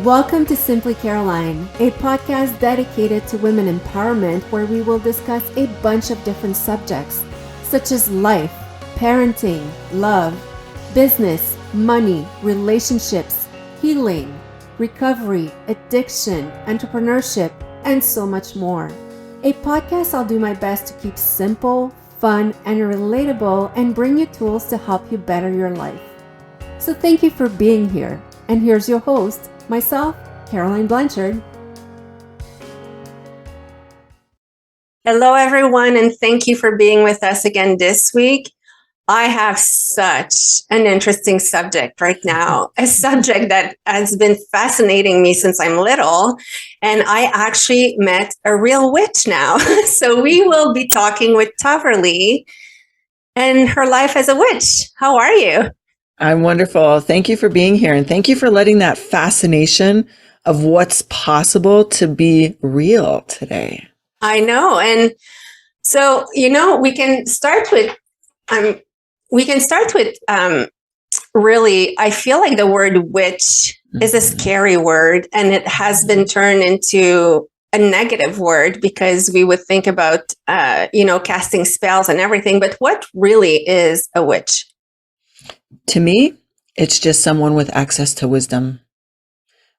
Welcome to Simply Caroline, a podcast dedicated to women empowerment where we will discuss a bunch of different subjects such as life, parenting, love, business, money, relationships, healing, recovery, addiction, entrepreneurship, and so much more. A podcast I'll do my best to keep simple, fun, and relatable and bring you tools to help you better your life. So thank you for being here. And here's your host, myself, Caroline Blanchard. Hello, everyone, and thank you for being with us again this week. I have such an interesting subject right now, a subject that has been fascinating me since I'm little, and I actually met a real witch now. So we will be talking with Tahverlee and her life as a witch. How are you? I'm wonderful. Thank you for being here. And thank you for letting that fascination of what's possible to be real today. I know. And so, we can start with, really, I feel like the word witch is a scary word, and it has been turned into a negative word because we would think about, casting spells and everything. But what really is a witch? To me, it's just someone with access to wisdom,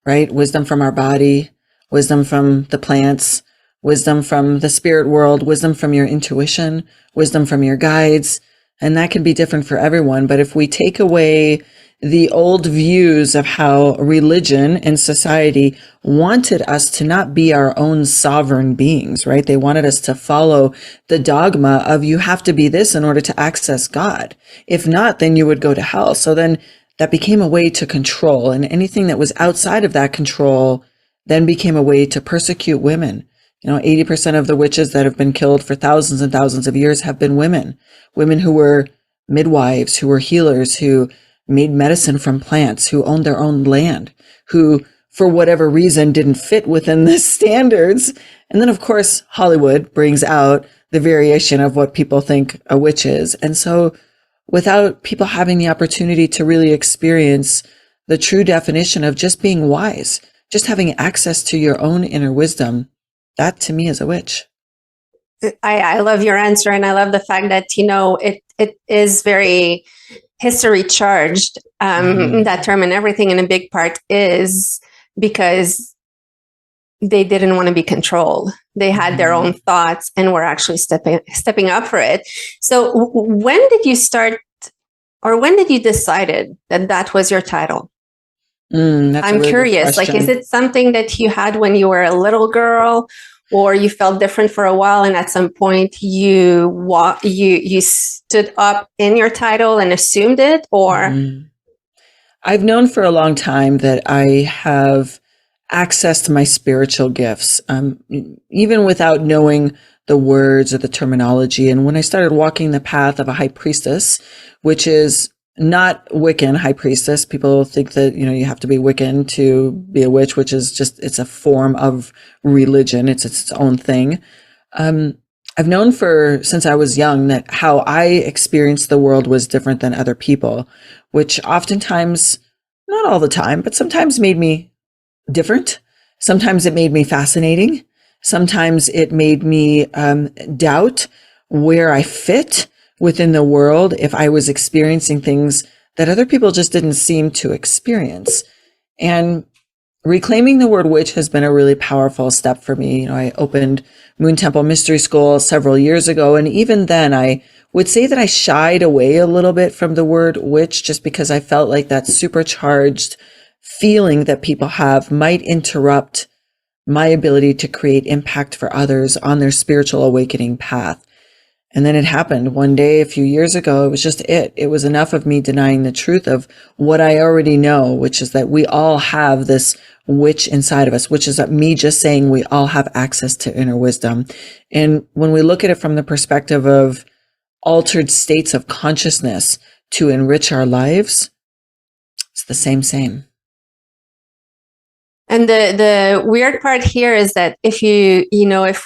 right? Wisdom from our body, wisdom from the plants, wisdom from the spirit world, wisdom from your intuition, wisdom from your guides. And that can be different for everyone. But if we take away the old views of how religion and society wanted us to not be our own sovereign beings, right? They wanted us to follow the dogma of you have to be this in order to access God. If not, then you would go to hell. So then that became a way to control, and anything that was outside of that control then became a way to persecute women. 80% of the witches that have been killed for thousands and thousands of years have been women who were midwives, who were healers, who made medicine from plants, who owned their own land, who, for whatever reason, didn't fit within the standards. And then, of course, Hollywood brings out the variation of what people think a witch is. And so without people having the opportunity to really experience the true definition of just being wise, just having access to your own inner wisdom, that to me is a witch. I love your answer. And I love the fact that, it is very history charged, that term, and everything in a big part is because they didn't want to be controlled. They had their own thoughts and were actually stepping up for it. So when did you start, or when did you decided that was your title? I'm curious, is it something that you had when you were a little girl, or you felt different for a while and at some point you stood up in your title and assumed it, or? I've known for a long time that I have access to my spiritual gifts, even without knowing the words or the terminology. And when I started walking the path of a high priestess, which is not Wiccan high priestess. People think that, you have to be Wiccan to be a witch, which is just, it's a form of religion. It's its own thing. I've known since I was young that how I experienced the world was different than other people, which oftentimes, not all the time, but sometimes made me different. Sometimes it made me fascinating. Sometimes it made me doubt where I fit within the world if I was experiencing things that other people just didn't seem to experience. And reclaiming the word witch has been a really powerful step for me. I opened Moon Temple Mystery School several years ago. And even then, I would say that I shied away a little bit from the word witch just because I felt like that supercharged feeling that people have might interrupt my ability to create impact for others on their spiritual awakening path. And then it happened one day a few years ago. It was just it was enough of me denying the truth of what I already know, which is that we all have this witch inside of us, which is me just saying we all have access to inner wisdom. And when we look at it from the perspective of altered states of consciousness to enrich our lives, it's the same. And the weird part here is that if you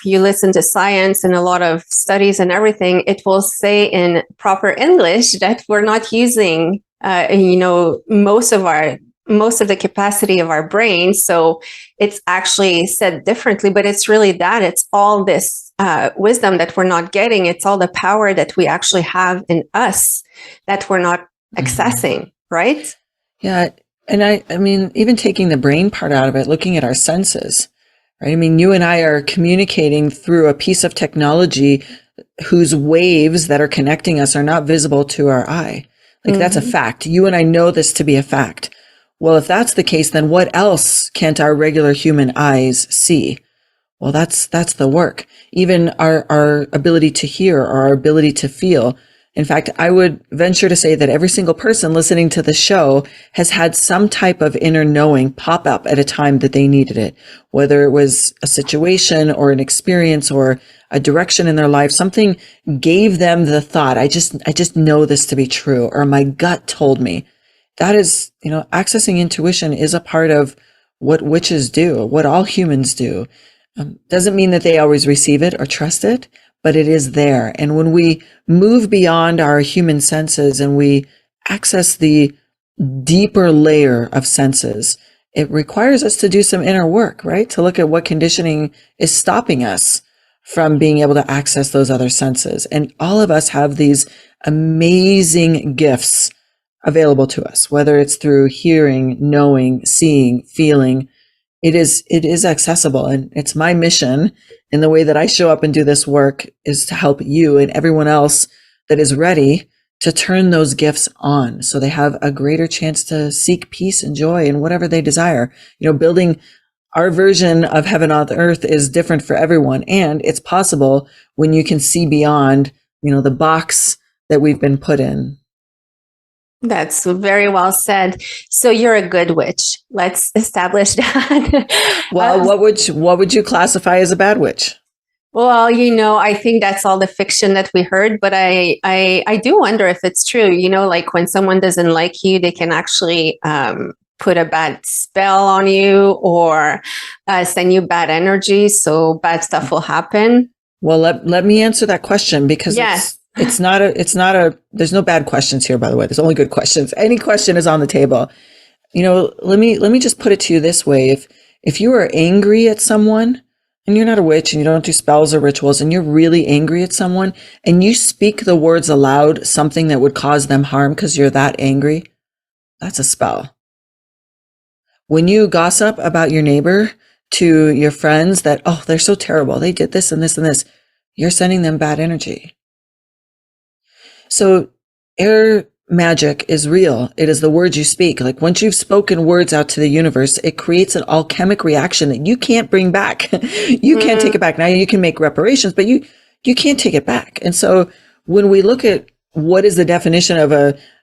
listen to science and a lot of studies and everything, it will say in proper English that we're not using, most of our most of the capacity of our brain. So it's actually said differently, but it's really that it's all this wisdom that we're not getting. It's all the power that we actually have in us that we're not accessing, right? Yeah. And I mean, even taking the brain part out of it, looking at our senses, right? I mean, you and I are communicating through a piece of technology whose waves that are connecting us are not visible to our eye. Like that's a fact. You and I know this to be a fact. Well, if that's the case, then what else can't our regular human eyes see? Well, that's the work. Even our ability to hear or our ability to feel. In fact, I would venture to say that every single person listening to the show has had some type of inner knowing pop up at a time that they needed it, whether it was a situation or an experience or a direction in their life. Something gave them the thought, I just know this to be true, or my gut told me. That is, accessing intuition is a part of what witches do, what all humans do. Doesn't mean that they always receive it or trust it, but it is there. And when we move beyond our human senses and we access the deeper layer of senses, it requires us to do some inner work, right? To look at what conditioning is stopping us from being able to access those other senses. And all of us have these amazing gifts available to us, whether it's through hearing, knowing, seeing, feeling. It is accessible. And it's my mission in the way that I show up and do this work is to help you and everyone else that is ready to turn those gifts on so they have a greater chance to seek peace and joy in whatever they desire. Building our version of heaven on earth is different for everyone. And it's possible when you can see beyond, the box that we've been put in. That's very well said. So you're a good witch. Let's establish that. Well, what would you classify as a bad witch? Well, I think that's all the fiction that we heard, but I do wonder if it's true. Like when someone doesn't like you, they can actually put a bad spell on you or send you bad energy. So bad stuff will happen. Well, let me answer that question because it's not there's no bad questions here, by the way. There's only good questions. Any question is on the table. Let me just put it to you this way. If you are angry at someone and you're not a witch and you don't do spells or rituals and you're really angry at someone and you speak the words aloud, something that would cause them harm because you're that angry, that's a spell. When you gossip about your neighbor to your friends that, oh, they're so terrible, they did this and this and this, you're sending them bad energy. So air magic is real. It is the words you speak. Like once you've spoken words out to the universe, it creates an alchemic reaction that you can't bring back. You can't take it back. Now you can make reparations, but you can't take it back. And so when we look at what is the definition of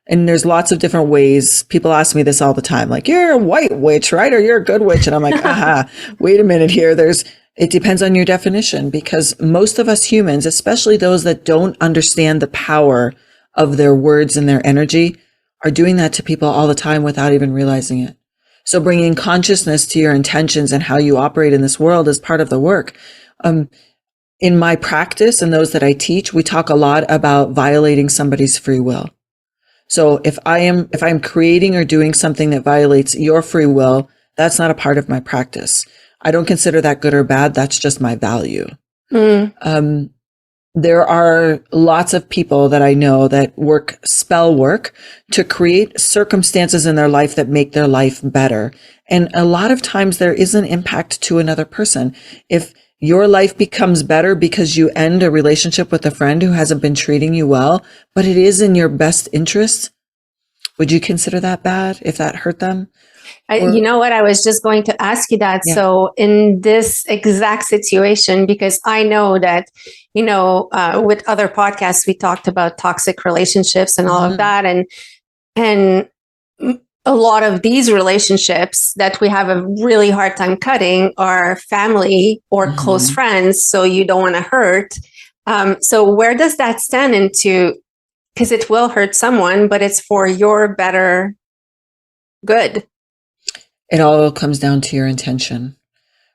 and there's lots of different ways. People ask me this all the time, like, you're a white witch, right? Or you're a good witch. And I'm like, wait a minute here. It depends on your definition, because most of us humans, especially those that don't understand the power of their words and their energy, are doing that to people all the time without even realizing it. So bringing consciousness to your intentions and how you operate in this world is part of the work. In my practice and those that I teach, we talk a lot about violating somebody's free will. So if I'm creating or doing something that violates your free will, that's not a part of my practice. I don't consider that good or bad. That's just my value. There are lots of people that I know that work spell work to create circumstances in their life that make their life better. And a lot of times there is an impact to another person. If your life becomes better because you end a relationship with a friend who hasn't been treating you well, but it is in your best interest, would you consider that bad if that hurt them? You know what? I was just going to ask you that. Yeah. So in this exact situation, because I know that, with other podcasts, we talked about toxic relationships and all of that. And a lot of these relationships that we have a really hard time cutting are family or close friends. So you don't want to hurt. So where does that stand into? Because it will hurt someone, but it's for your better good. It all comes down to your intention,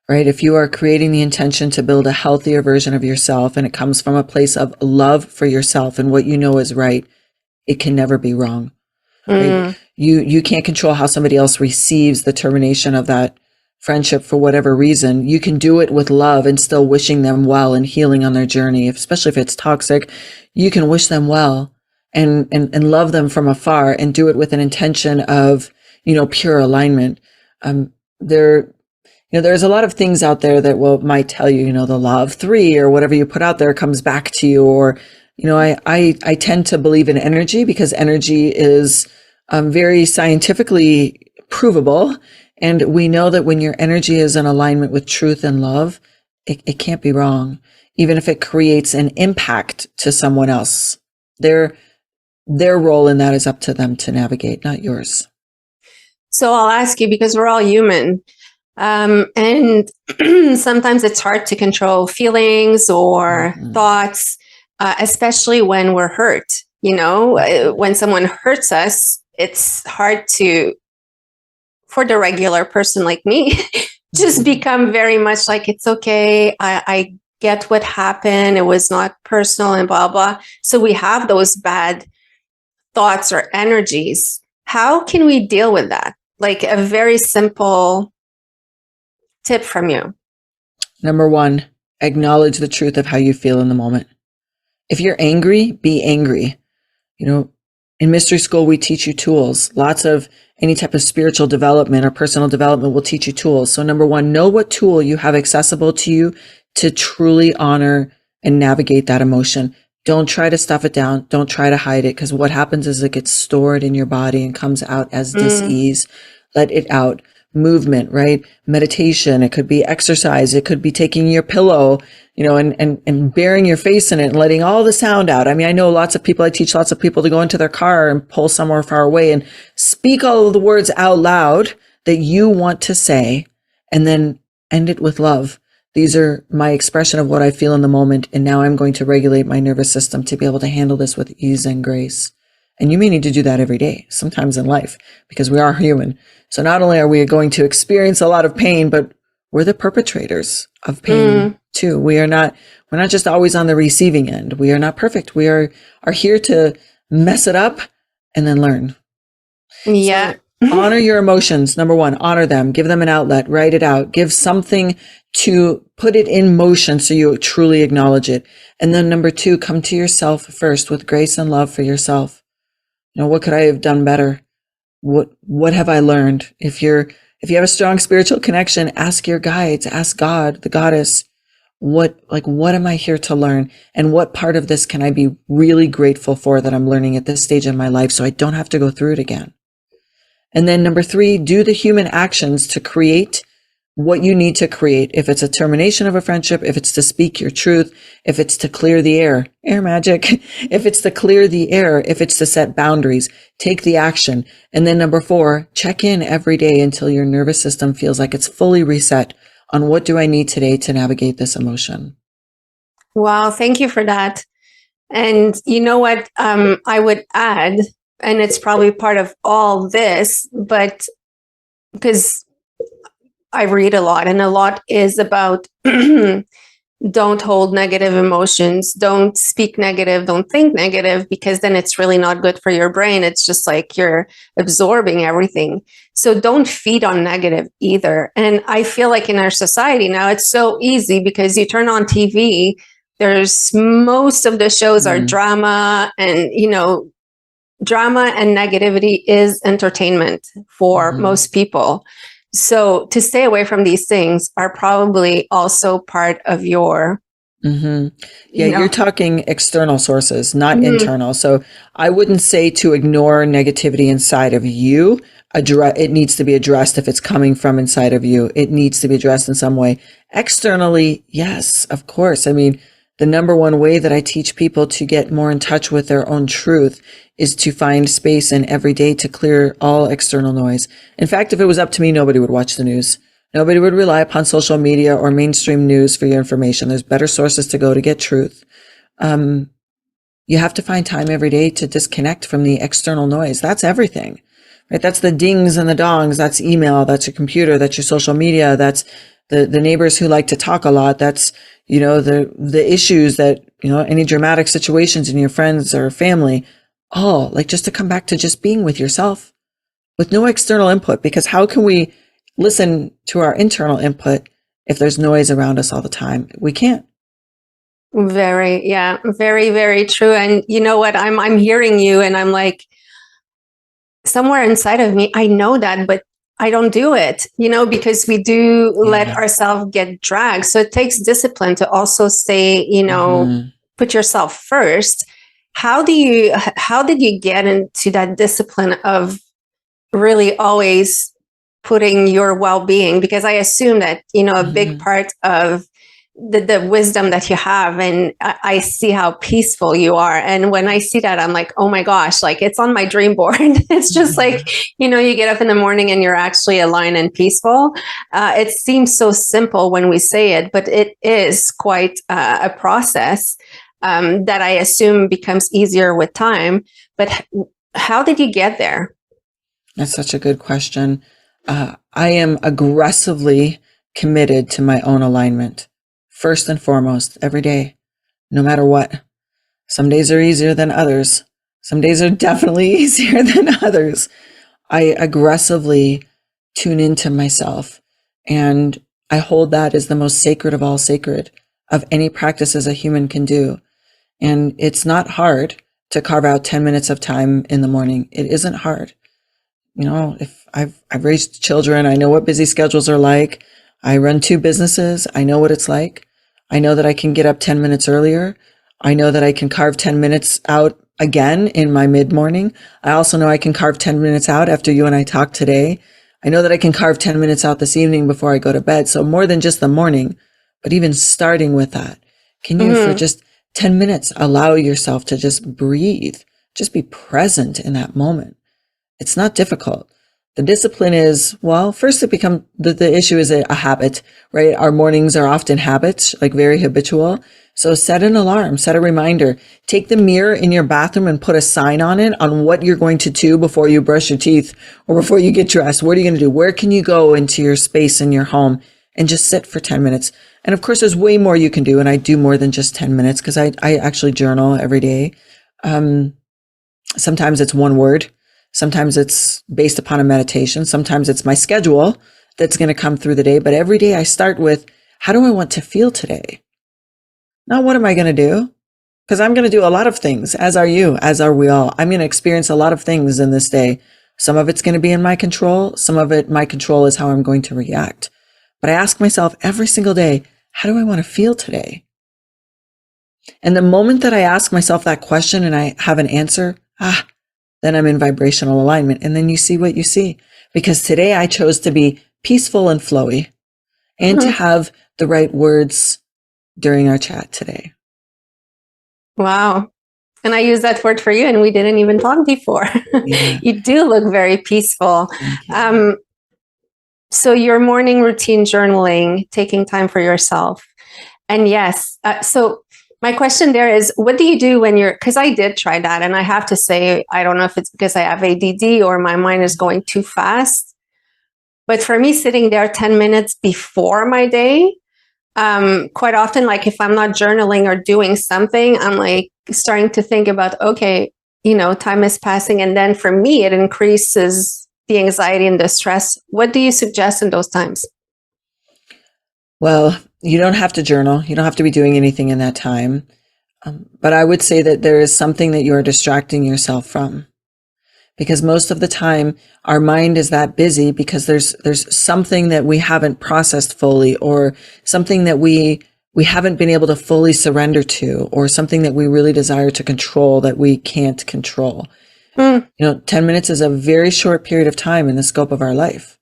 right? If you are creating the intention to build a healthier version of yourself and it comes from a place of love for yourself and what you know is right, it can never be wrong. right? Mm. You can't control how somebody else receives the termination of that friendship for whatever reason. You can do it with love and still wishing them well and healing on their journey, especially if it's toxic. You can wish them well and love them from afar and do it with an intention of, pure alignment. There, there's a lot of things out there that might tell you, the law of three or whatever you put out there comes back to you. Or, I tend to believe in energy because energy is very scientifically provable. And we know that when your energy is in alignment with truth and love, it can't be wrong, even if it creates an impact to someone else. Their role in that is up to them to navigate, not yours. So I'll ask you, because we're all human, and sometimes it's hard to control feelings or thoughts, especially when we're hurt. When someone hurts us, it's hard for the regular person like me, just become very much like, it's okay. I get what happened. It was not personal and blah, blah. So we have those bad thoughts or energies. How can we deal with that? Like a very simple tip from you. Number one, acknowledge the truth of how you feel in the moment. If you're angry, be angry. In mystery school, we teach you tools. Lots of any type of spiritual development or personal development will teach you tools. So number one, know what tool you have accessible to you to truly honor and navigate that emotion. Don't try to stuff it down. Don't try to hide it, because what happens is it gets stored in your body and comes out as dis-ease. Let it out. Movement, right? Meditation. It could be exercise. It could be taking your pillow, and burying your face in it and letting all the sound out. I mean, I teach lots of people to go into their car and pull somewhere far away and speak all of the words out loud that you want to say, and then end it with love. These are my expression of what I feel in the moment. And now I'm going to regulate my nervous system to be able to handle this with ease and grace. And you may need to do that every day, sometimes in life, because we are human. So not only are we going to experience a lot of pain, but we're the perpetrators of pain too. We're not just always on the receiving end. We are not perfect. We are here to mess it up and then learn. Yeah. So honor your emotions. Number one, honor them, give them an outlet, write it out, give something to put it in motion so you truly acknowledge it. And then number two, come to yourself first with grace and love for yourself. What could I have done better? What have I learned? If you have a strong spiritual connection, ask your guides, ask God, the goddess, what am I here to learn? And what part of this can I be really grateful for that I'm learning at this stage in my life so I don't have to go through it again? And then number three, do the human actions to create what you need to create. If it's a termination of a friendship, if it's to speak your truth, if it's to clear the air magic, if it's to clear the air, if it's to set boundaries, take the action. And then number four, check in every day until your nervous system feels like it's fully reset on what do I need today to navigate this emotion. Wow. Thank you for that. And you know what, I would add, and it's probably part of all this, but because I read a lot, and a lot is about don't hold negative emotions, don't speak negative, don't think negative, because then it's really not good for your brain. It's just like you're absorbing everything. So don't feed on negative either. And I feel like in our society now, it's so easy because you turn on TV, there's most of the shows are drama, and drama and negativity is entertainment for most people. So to stay away from these things are probably also part of your... Yeah, you're talking external sources, not internal. So I wouldn't say to ignore negativity inside of you. It needs to be addressed. If it's coming from inside of you, it needs to be addressed in some way. Externally, yes, of course. I mean, the number one way that I teach people to get more in touch with their own truth is to find space in every day to clear all external noise. In fact, if it was up to me, nobody would watch the news. Nobody would rely upon social media or mainstream news for your information. There's better sources to go to get truth. You have to find time every day to disconnect from the external noise. That's everything, right? That's the dings and the dongs. That's email. That's your computer. That's your social media. That's the neighbors who like to talk a lot. That's, the issues that, any dramatic situations in your friends or family. all, like just to come back to just being with yourself with no external input. Because how can we listen to our internal input if there's noise around us all the time? We can't. Very, very true. And you know what? I'm hearing you and I'm like, somewhere inside of me, I know that, but I don't do it, because we do let ourselves get dragged. So it takes discipline to also say, put yourself first. How did you get into that discipline of really always putting your well-being? Because I assume that, a big part of the wisdom that you have, and I see how peaceful you are. And when I see that, I'm like, oh my gosh, like it's on my dream board. It's just like, you get up in the morning and you're actually aligned and peaceful. It seems so simple when we say it, but it is quite a process that I assume becomes easier with time. But how did you get there? That's such a good question. I am aggressively committed to my own alignment. First and foremost, every day, no matter what. Some days are easier than others. Some days are definitely easier than others. I aggressively tune into myself, and I hold that as the most sacred of all sacred of any practices a human can do. And it's not hard to carve out 10 minutes of time in the morning. It isn't hard. If I've raised children, I know what busy schedules are like. I run 2 businesses. I know what it's like. I know that I can get up 10 minutes earlier. I know that I can carve 10 minutes out again in my mid-morning. I also know I can carve 10 minutes out after you and I talk today. I know that I can carve 10 minutes out this evening before I go to bed. So more than just the morning, but even starting with that, can you for just 10 minutes allow yourself to just breathe, just be present in that moment? It's not difficult. The discipline is, well, first the issue is a habit, right? Our mornings are often habits, like very habitual. So set an alarm, set a reminder, take the mirror in your bathroom and put a sign on it on what you're going to do before you brush your teeth or before you get dressed. What are you going to do? Where can you go into your space in your home and just sit for 10 minutes? And of course, there's way more you can do. And I do more than just 10 minutes because I actually journal every day. Sometimes it's one word. Sometimes it's based upon a meditation. Sometimes it's my schedule that's going to come through the day. But every day I start with, how do I want to feel today? Not what am I going to do? Because I'm going to do a lot of things, as are you, as are we all. I'm going to experience a lot of things in this day. Some of it's going to be in my control. Some of it, my control is how I'm going to react. But I ask myself every single day, how do I want to feel today? And the moment that I ask myself that question and I have an answer, then I'm in vibrational alignment. And then you see what you see. Because today I chose to be peaceful and flowy and to have the right words during our chat today. Wow. And I used that word for you and we didn't even talk before. Yeah. You do look very peaceful. So your morning routine journaling, taking time for yourself. And yes, so my question there is, what do you do when because I did try that. And I have to say, I don't know if it's because I have ADD or my mind is going too fast. But for me, sitting there 10 minutes before my day, quite often, like if I'm not journaling or doing something, I'm like starting to think about, okay, time is passing. And then for me, it increases the anxiety and the stress. What do you suggest in those times? Well, you don't have to journal. You don't have to be doing anything in that time. But I would say that there is something that you're distracting yourself from. Because most of the time, our mind is that busy because there's something that we haven't processed fully, or something that we haven't been able to fully surrender to, or something that we really desire to control that we can't control. 10 minutes is a very short period of time in the scope of our life.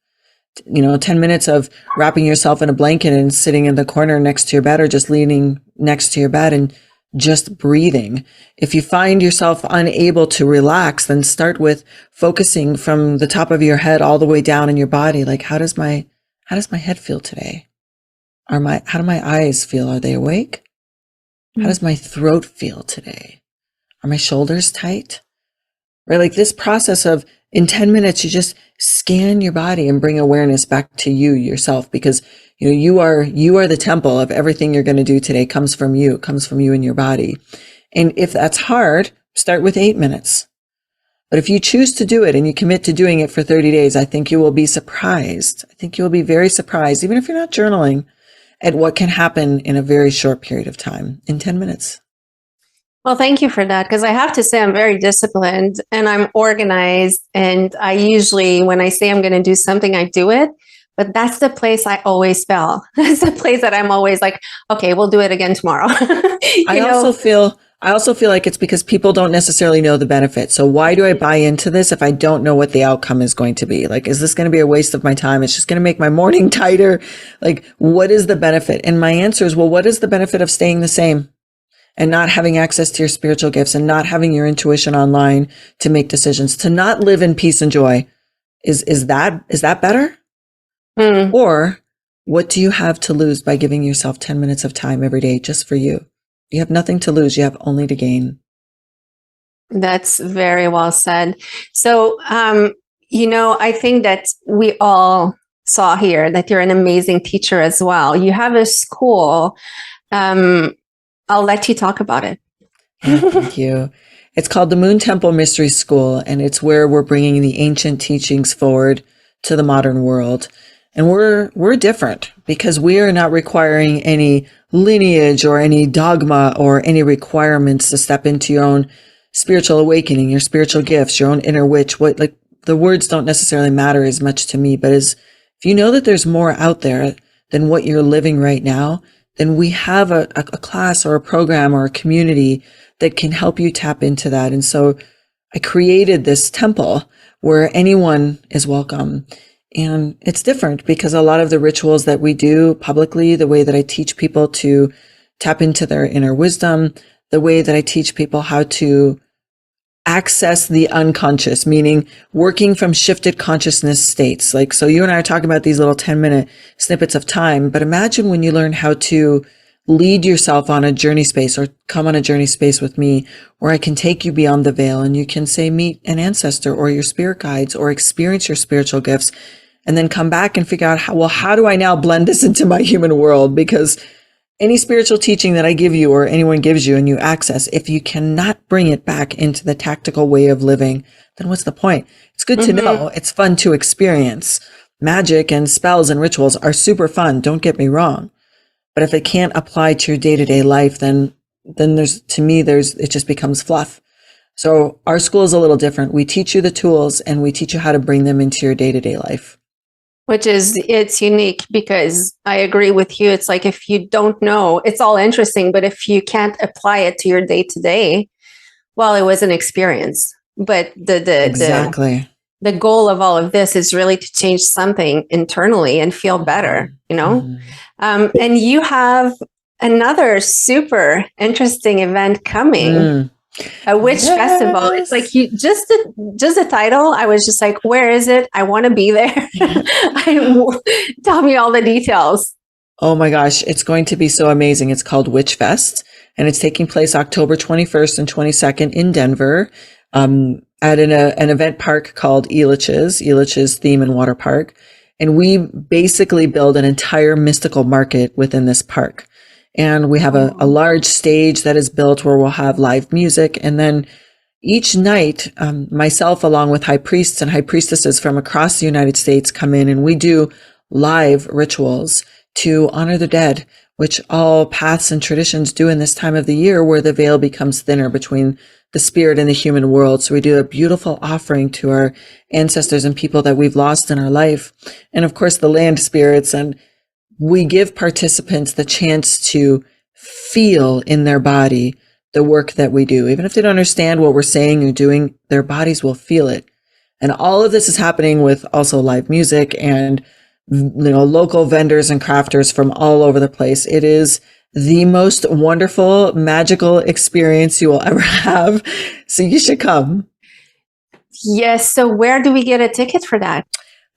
10 minutes of wrapping yourself in a blanket and sitting in the corner next to your bed, or just leaning next to your bed and just breathing. If you find yourself unable to relax, then start with focusing from the top of your head all the way down in your body. Like, how does my head feel today? How do my eyes feel? Are they awake? How does my throat feel today? Are my shoulders tight? Right? Like this process of, in 10 minutes, you just scan your body and bring awareness back to you yourself, because you are the temple of everything you're going to do today. Comes from you in your body. And if that's hard, start with 8 minutes. But if you choose to do it and you commit to doing it for 30 days, I think you will be surprised. I think you will be very surprised, even if you're not journaling, at what can happen in a very short period of time, in 10 minutes. Well, thank you for that, because I have to say I'm very disciplined and I'm organized. And I usually, when I say I'm going to do something, I do it. But that's the place I always fail. That's the place that I'm always like, okay, we'll do it again tomorrow. I also feel like it's because people don't necessarily know the benefit. So why do I buy into this if I don't know what the outcome is going to be? Like, is this going to be a waste of my time? It's just going to make my morning tighter. Like, what is the benefit? And my answer is, well, what is the benefit of staying the same and not having access to your spiritual gifts and not having your intuition online to make decisions, to not live in peace and joy? Is that better? Or what do you have to lose by giving yourself 10 minutes of time every day just for you? You have nothing to lose. You have only to gain. That's very well said. So, I think that we all saw here that you're an amazing teacher as well. You have a school. I'll let you talk about it. Thank you. It's called the Moon Temple Mystery School, and it's where we're bringing the ancient teachings forward to the modern world. And we're different because we are not requiring any lineage or any dogma or any requirements to step into your own spiritual awakening, your spiritual gifts, your own inner witch. Like the words don't necessarily matter as much to me, but if you know that there's more out there than what you're living right now, then we have a class or a program or a community that can help you tap into that. And so I created this temple where anyone is welcome. And it's different because a lot of the rituals that we do publicly, the way that I teach people to tap into their inner wisdom, the way that I teach people how to access the unconscious, meaning working from shifted consciousness states. Like, so you and I are talking about these little 10-minute snippets of time, but imagine when you learn how to lead yourself on a journey space or come on a journey space with me, where I can take you beyond the veil and you can say, meet an ancestor or your spirit guides or experience your spiritual gifts, and then come back and figure out how do I now blend this into my human world? Because any spiritual teaching that I give you or anyone gives you and you access, if you cannot bring it back into the tactical way of living, then what's the point? It's good to know. It's fun to experience. Magic and spells and rituals are super fun. Don't get me wrong. But if it can't apply to your day-to-day life, then it just becomes fluff. So our school is a little different. We teach you the tools and we teach you how to bring them into your day-to-day life. It's unique because I agree with you. It's like, if you don't know, it's all interesting, but if you can't apply it to your day-to-day, well, it was an experience. But Exactly. The goal of all of this is really to change something internally and feel better, and you have another super interesting event coming, a witch festival. It's like just the title. I was just like, where is it? I want to be there. Tell me all the details. Oh my gosh, it's going to be so amazing. It's called WitchFest, and it's taking place October 21st and 22nd in Denver. At an event park called Elitch's Theme and Water Park. And we basically build an entire mystical market within this park. And we have a large stage that is built where we'll have live music. And then each night, myself, along with high priests and high priestesses from across the United States, come in and we do live rituals to honor the dead, which all paths and traditions do in this time of the year, where the veil becomes thinner between the spirit and the human world. So we do a beautiful offering to our ancestors and people that we've lost in our life. And of course, the land spirits. And we give participants the chance to feel in their body the work that we do. Even if they don't understand what we're saying or doing, their bodies will feel it. And all of this is happening with also live music and, local vendors and crafters from all over the place. It is the most wonderful, magical experience you will ever have. So you should come. Yes. So where do we get a ticket for that?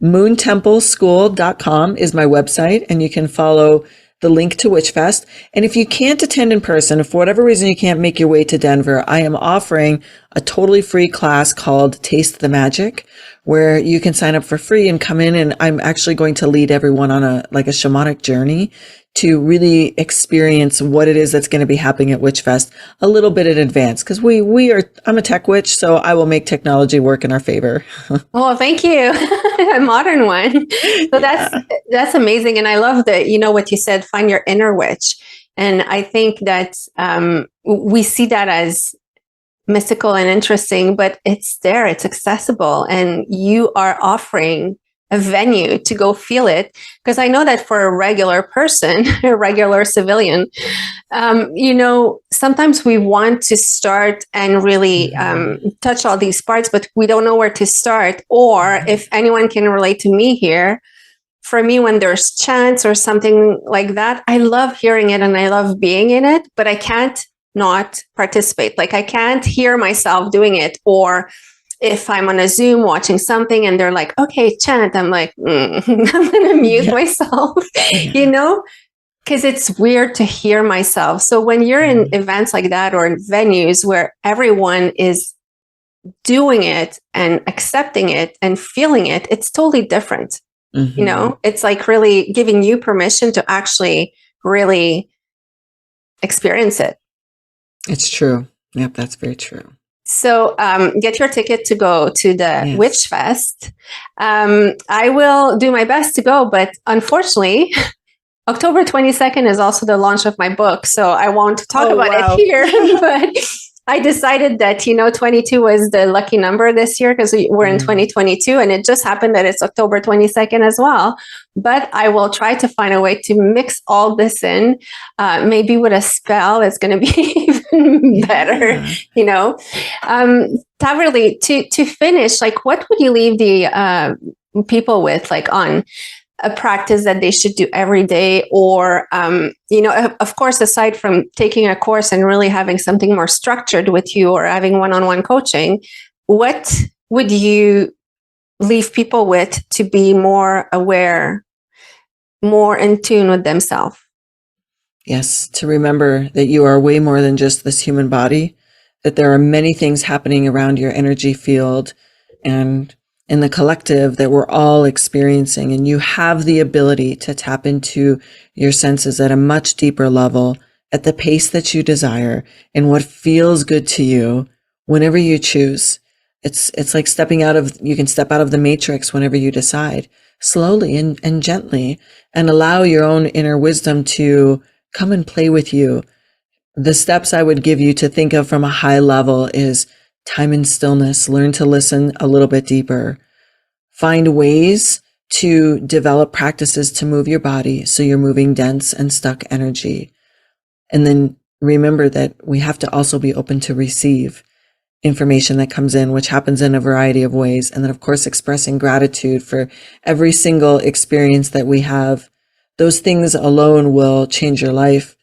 moontempleschool.com is my website, and you can follow the link to WitchFest. And if you can't attend in person, if for whatever reason you can't make your way to Denver, I am offering a totally free class called Taste the Magic, where you can sign up for free and come in, and I'm actually going to lead everyone on a shamanic journey to really experience what it is that's going to be happening at WitchFest a little bit in advance, because I'm a tech witch, so I will make technology work in our favor. Oh, thank you. A modern one. So that's amazing. And I love that, what you said, find your inner witch. And I think that we see that as mystical and interesting, but it's there, it's accessible, and you are offering a venue to go feel it. Because I know that for a regular person, a regular civilian, sometimes we want to start and really touch all these parts, but we don't know where to start. Or if anyone can relate to me here, for me, when there's chants or something like that, I love hearing it and I love being in it, but I can't not participate. Like I can't hear myself doing it. Or if I'm on a Zoom watching something and they're like, okay, chant, I'm like, I'm going to mute myself, because it's weird to hear myself. So when you're in events like that or in venues where everyone is doing it and accepting it and feeling it, it's totally different. It's like really giving you permission to actually really experience it. It's true. Yep, that's very true. So get your ticket to go to the WitchFest. I will do my best to go, but unfortunately, October 22nd is also the launch of my book. So I won't talk about it here, but I decided that, 22 was the lucky number this year because we're in 2022, and it just happened that it's October 22nd as well. But I will try to find a way to mix all this in, maybe with a spell that's going to be even better, Tahverlee, to finish, like, what would you leave the people with, like, on a practice that they should do every day? Or, of course, aside from taking a course and really having something more structured with you or having one-on-one coaching, what would you leave people with to be more aware, more in tune with themselves? Yes, to remember that you are way more than just this human body, that there are many things happening around your energy field and in the collective that we're all experiencing, and you have the ability to tap into your senses at a much deeper level, at the pace that you desire, and what feels good to you whenever you choose. It's like you can step out of the matrix whenever you decide, slowly and gently, and allow your own inner wisdom to come and play with you. The steps I would give you to think of from a high level is time and stillness. Learn to listen a little bit deeper. Find ways to develop practices to move your body so you're moving dense and stuck energy. And then remember that we have to also be open to receive information that comes in, which happens in a variety of ways. And then, of course, expressing gratitude for every single experience that we have. Those things alone will change your life,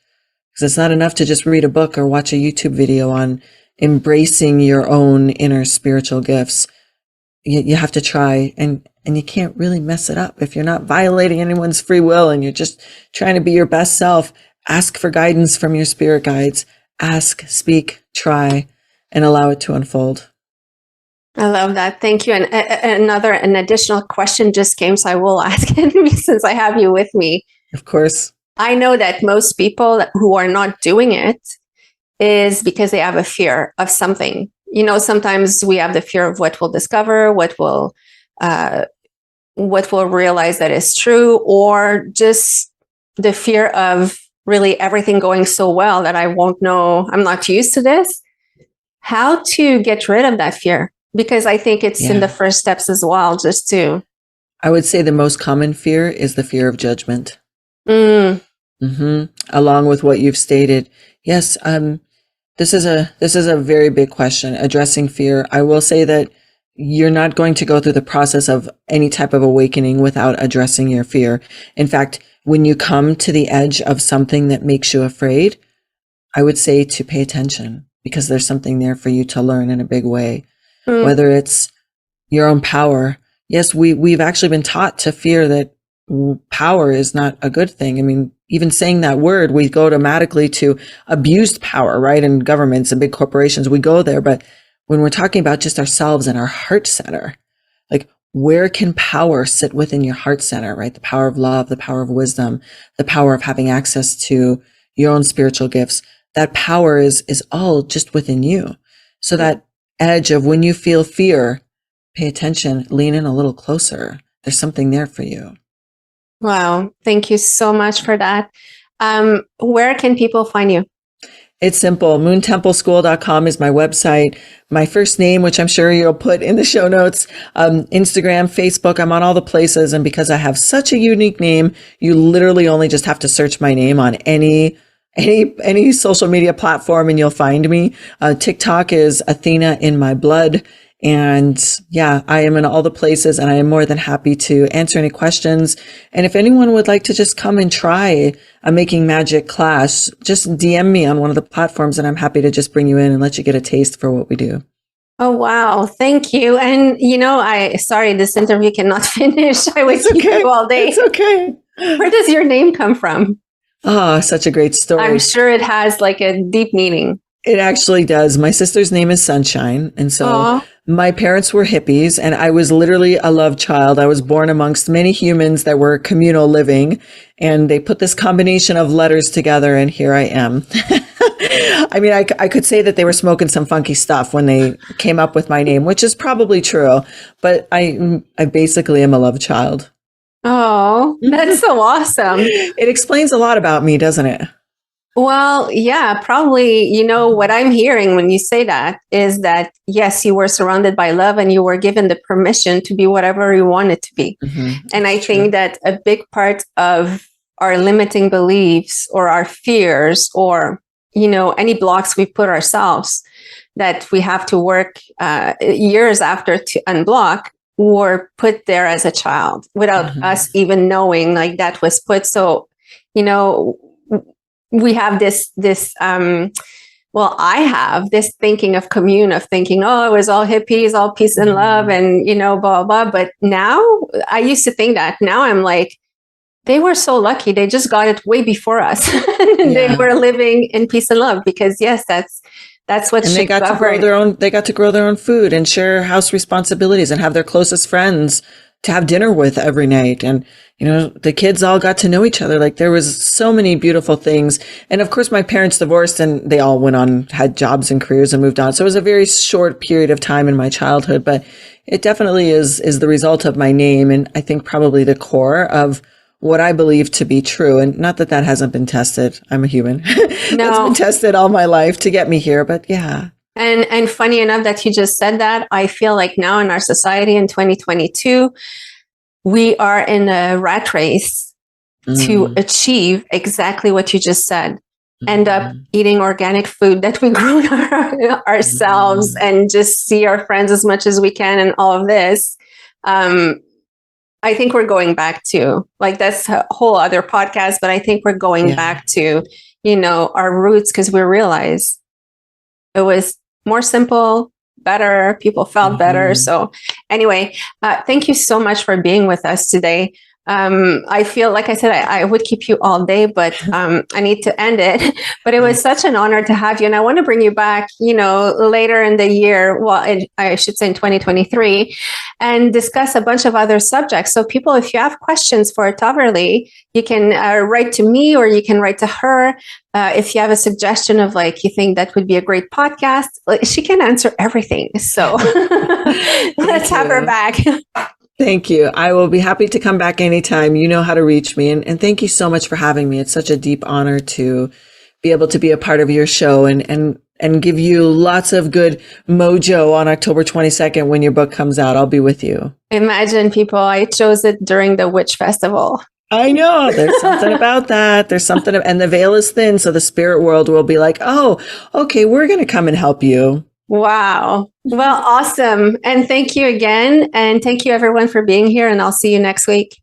because it's not enough to just read a book or watch a YouTube video on embracing your own inner spiritual gifts. You have to try, and you can't really mess it up if you're not violating anyone's free will and you're just trying to be your best self. Ask for guidance from your spirit guides. Ask, speak, try, and allow it to unfold. I love that. Thank you. And an additional question just came, so I will ask it since I have you with me. Of course. I know that most people who are not doing it is because they have a fear of something. Sometimes we have the fear of what we'll discover, what we'll realize that is true, or just the fear of really everything going so well that I won't know, I'm not used to this. How to get rid of that fear? Because I think it's in the first steps as well, just to. I would say the most common fear is the fear of judgment. Along with what you've stated. Yes. This is a very big question, addressing fear. I will say that you're not going to go through the process of any type of awakening without addressing your fear. In fact, when you come to the edge of something that makes you afraid, I would say to pay attention, because there's something there for you to learn in a big way, whether it's your own power. Yes, we've actually been taught to fear that power is not a good thing. I mean, even saying that word, we go automatically to abused power, right? In governments and big corporations, we go there. But when we're talking about just ourselves and our heart center, like, where can power sit within your heart center, right? The power of love, the power of wisdom, the power of having access to your own spiritual gifts. That power is all just within you. So that edge of when you feel fear, pay attention, lean in a little closer. There's something there for you. Wow. Thank you so much for that. Where can people find you? It's simple. moontempleschool.com is my website. My first name, which I'm sure you'll put in the show notes, Instagram, Facebook, I'm on all the places. And because I have such a unique name, you literally only just have to search my name on any social media platform and you'll find me. TikTok is Athena in my blood. And yeah, I am in all the places and I am more than happy to answer any questions. And if anyone would like to just come and try a making magic class, just DM me on one of the platforms and I'm happy to just bring you in and let you get a taste for what we do. Oh, wow. Thank you. And, sorry, this interview cannot finish. I would keep you all day. It's okay. Where does your name come from? Oh, such a great story. I'm sure it has like a deep meaning. It actually does. My sister's name is Sunshine. And so Aww. My parents were hippies and I was literally a love child. I was born amongst many humans that were communal living and they put this combination of letters together and here I am. I mean, I could say that they were smoking some funky stuff when they came up with my name, which is probably true, but I basically am a love child. Oh, that's so awesome. It explains a lot about me, doesn't it? Well, yeah, probably, what I'm hearing when you say that is that, yes, you were surrounded by love and you were given the permission to be whatever you wanted to be. Mm-hmm. And I think that a big part of our limiting beliefs or our fears or, any blocks we put ourselves that we have to work years after to unblock were put there as a child without us even knowing like that was put. So, we have this, I have this thinking of commune of thinking, oh, it was all hippies, all peace and love and, blah, blah. But now I used to think that. Now I'm like, they were so lucky. They just got it way before us. And they were living in peace and love because yes, that's what they got to grow their own food and share house responsibilities and have their closest friends to have dinner with every night. And, the kids all got to know each other. Like there was so many beautiful things. And of course, my parents divorced and they all went on, had jobs and careers and moved on. So it was a very short period of time in my childhood, but it definitely is the result of my name. And I think probably the core of what I believe to be true. And not that hasn't been tested. I'm a human. No. That's been tested all my life to get me here. But yeah. And funny enough that you just said that, I feel like now in our society in 2022, we are in a rat race to achieve exactly what you just said. End up eating organic food that we grow ourselves and just see our friends as much as we can and all of this. I think we're going back to, like, that's a whole other podcast, but I think we're going back to, our roots because we realize it was more simple, better, people felt better. So anyway, thank you so much for being with us today. I feel, like I said, I would keep you all day, but I need to end it. But it was such an honor to have you. And I want to bring you back, later in the year, I should say in 2023, and discuss a bunch of other subjects. So people, if you have questions for Tahverlee, you can write to me or you can write to her. If you have a suggestion of you think that would be a great podcast, she can answer everything. So let's have her back. Thank you. I will be happy to come back anytime. You know how to reach me. And thank you so much for having me. It's such a deep honor to be able to be a part of your show and give you lots of good mojo on October 22nd when your book comes out. I'll be with you. Imagine, people, I chose it during the Witch Festival. I know. There's something about that. There's something. And the veil is thin. So the spirit world will be like, oh, okay, we're going to come and help you. Wow. Well, awesome. And thank you again. And thank you everyone for being here. And I'll see you next week.